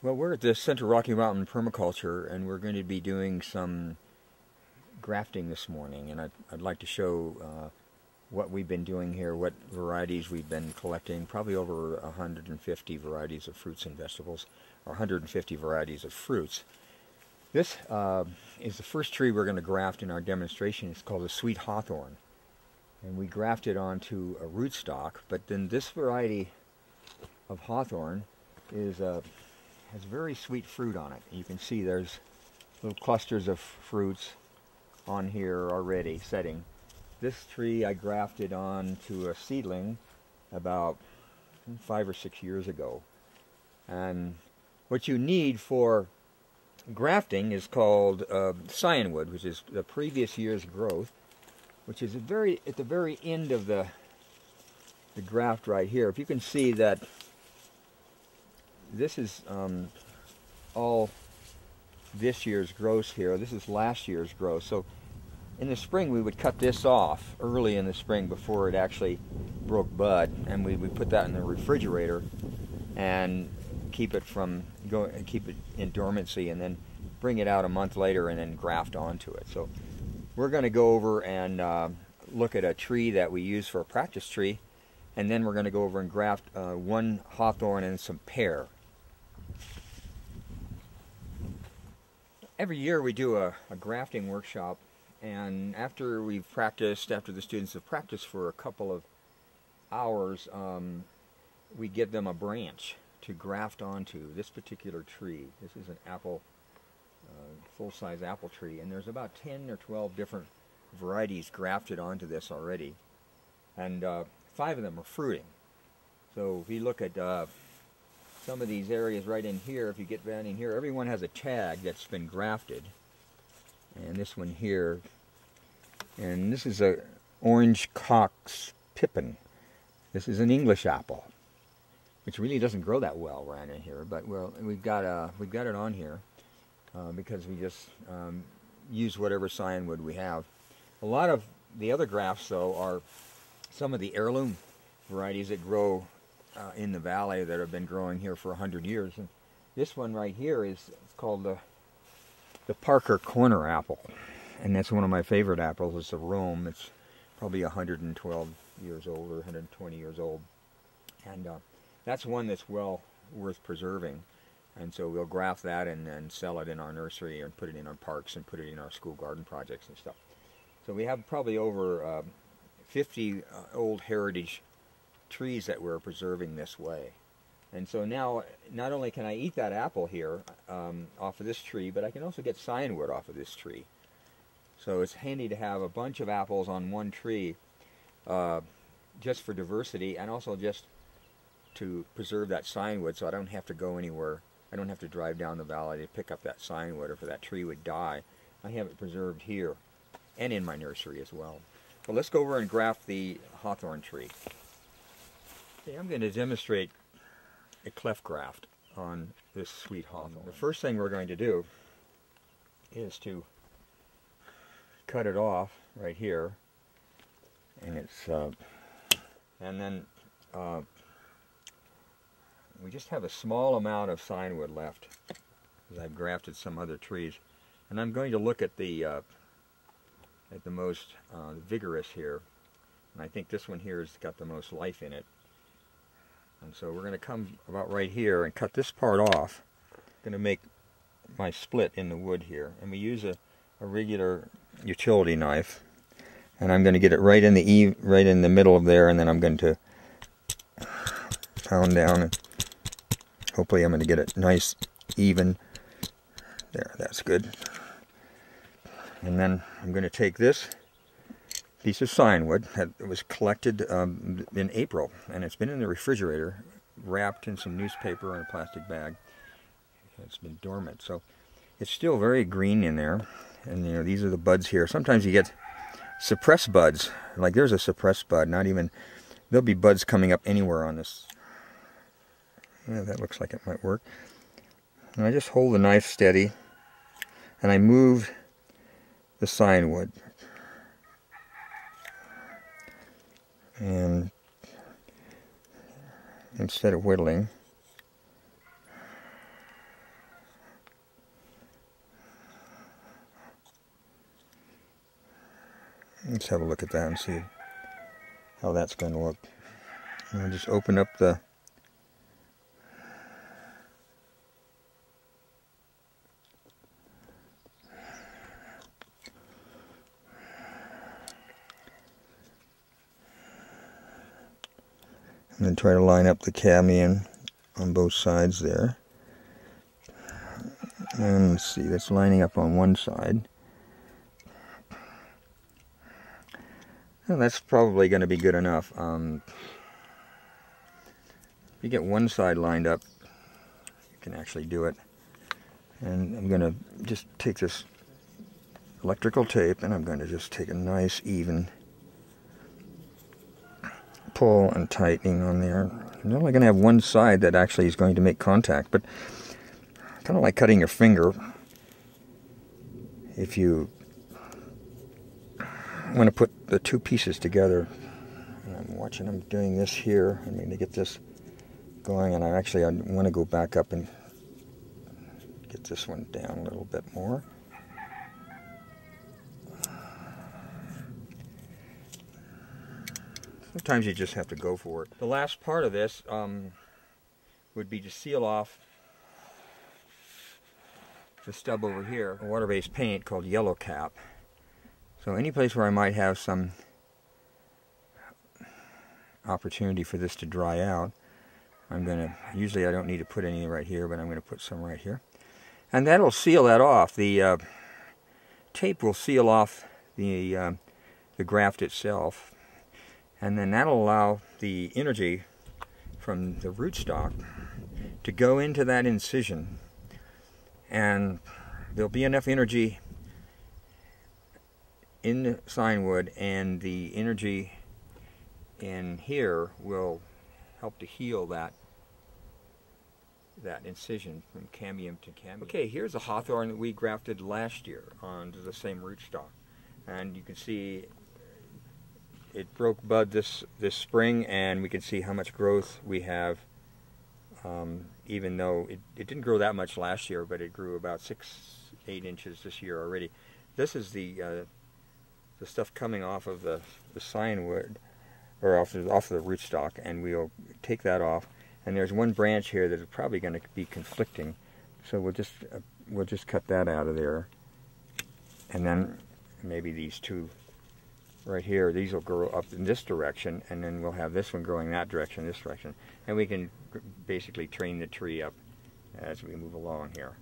Well, we're at the Central Rocky Mountain Permaculture, and we're going to be doing some grafting this morning. And I'd like to show what we've been doing here, what varieties we've been collecting, probably over 150 varieties of fruits and vegetables, or 150 varieties of fruits. This is the first tree we're going to graft in our demonstration. It's called a sweet hawthorn. And we grafted onto a rootstock, but then this variety of hawthorn has very sweet fruit on it. You can see there's little clusters of fruits on here already setting. This tree I grafted onto a seedling about 5 or 6 years ago. And what you need for grafting is called cyanwood, which is the previous year's growth, which is at the very end of the graft right here. If you can see that this is all this year's growth here. This is last year's growth. So in the spring we would cut this off early in the spring before it actually broke bud, and we would put that in the refrigerator and keep it in dormancy, and then bring it out a month later and then graft onto it. So we're going to go over and look at a tree that we use for a practice tree, and then we're going to go over and graft one hawthorn and some pear. Every year we do a grafting workshop, and after the students have practiced for a couple of hours, we give them a branch to graft onto this particular tree. This is an apple, full-size apple tree, and there's about 10 or 12 different varieties grafted onto this already, and 5 of them are fruiting. So if you look at some of these areas right in here, if you get down in here, everyone has a tag that's been grafted. And this one here, and this is a orange cox pippin. This is an English apple, which really doesn't grow that well around in here, but well, we've got it on here because we just use whatever cyanwood we have. A lot of the other grafts, though, are some of the heirloom varieties that grow in the valley that have been growing here for 100 years. And this one right here is called the Parker Corner apple, and that's one of my favorite apples. It's a Rome. It's probably 112 years old or 120 years old, and that's one that's well worth preserving. And so we'll graft that and sell it in our nursery and put it in our parks and put it in our school garden projects and stuff. So we have probably over 50 old heritage trees that we're preserving this way. And so now not only can I eat that apple here off of this tree, but I can also get cyanwood off of this tree. So it's handy to have a bunch of apples on one tree just for diversity, and also just to preserve that cyanwood, so I don't have to go anywhere. I don't have to drive down the valley to pick up that cyanwood, or if that tree would die. I have it preserved here and in my nursery as well. So let's go over and graft the hawthorn tree. Okay, I'm going to demonstrate a cleft graft on this sweet hawthorn. The first thing we're going to do is to cut it off right here, and then we just have a small amount of cyanwood left, because I've grafted some other trees, and I'm going to look at the most vigorous here, and I think this one here has got the most life in it. And so we're going to come about right here and cut this part off. I'm going to make my split in the wood here, and we use a regular utility knife, and I'm going to get it right in the middle of there, and then I'm going to pound down, and hopefully I'm going to get it nice, even. There, that's good. And then I'm going to take this piece of cyanwood that was collected in April, and it's been in the refrigerator, wrapped in some newspaper in a plastic bag. It's been dormant, so it's still very green in there. And you know, these are the buds here. Sometimes you get suppressed buds, like there's a suppressed bud. There'll be buds coming up anywhere on this. Yeah, that looks like it might work. And I just hold the knife steady, and I move the cyanwood. And instead of whittling, let's have a look at that and see how that's going to look. I'll just open up the and then try to line up the cadmium on both sides there. And let's see, that's lining up on one side. Well, that's probably going to be good enough. If you get one side lined up, you can actually do it. And I'm going to just take this electrical tape and I'm going to just take a nice even pull and tightening on there. You're only going to have one side that actually is going to make contact, but kind of like cutting your finger. If you want to put the two pieces together, and I'm watching them doing this here, I'm going to get this going, and I want to go back up and get this one down a little bit more. Sometimes you just have to go for it. The last part of this would be to seal off the stub over here, a water-based paint called Yellow Cap. So any place where I might have some opportunity for this to dry out, I'm going to, usually I don't need to put any right here, but I'm going to put some right here. And that'll seal that off. The tape will seal off the graft itself. And then that'll allow the energy from the rootstock to go into that incision. And there'll be enough energy in the signwood, and the energy in here will help to heal that incision from cambium to cambium. Okay, here's a hawthorn that we grafted last year onto the same rootstock. And you can see it broke bud this spring, and we can see how much growth we have, even though it didn't grow that much last year, but it grew about 6-8 inches this year already. This is the stuff coming off of the signwood, or off the rootstock, and we'll take that off. And there's one branch here that is probably going to be conflicting, so we'll just cut that out of there, and then maybe these two right here, these will grow up in this direction, and then we'll have this one growing that direction, this direction, and we can basically train the tree up as we move along here.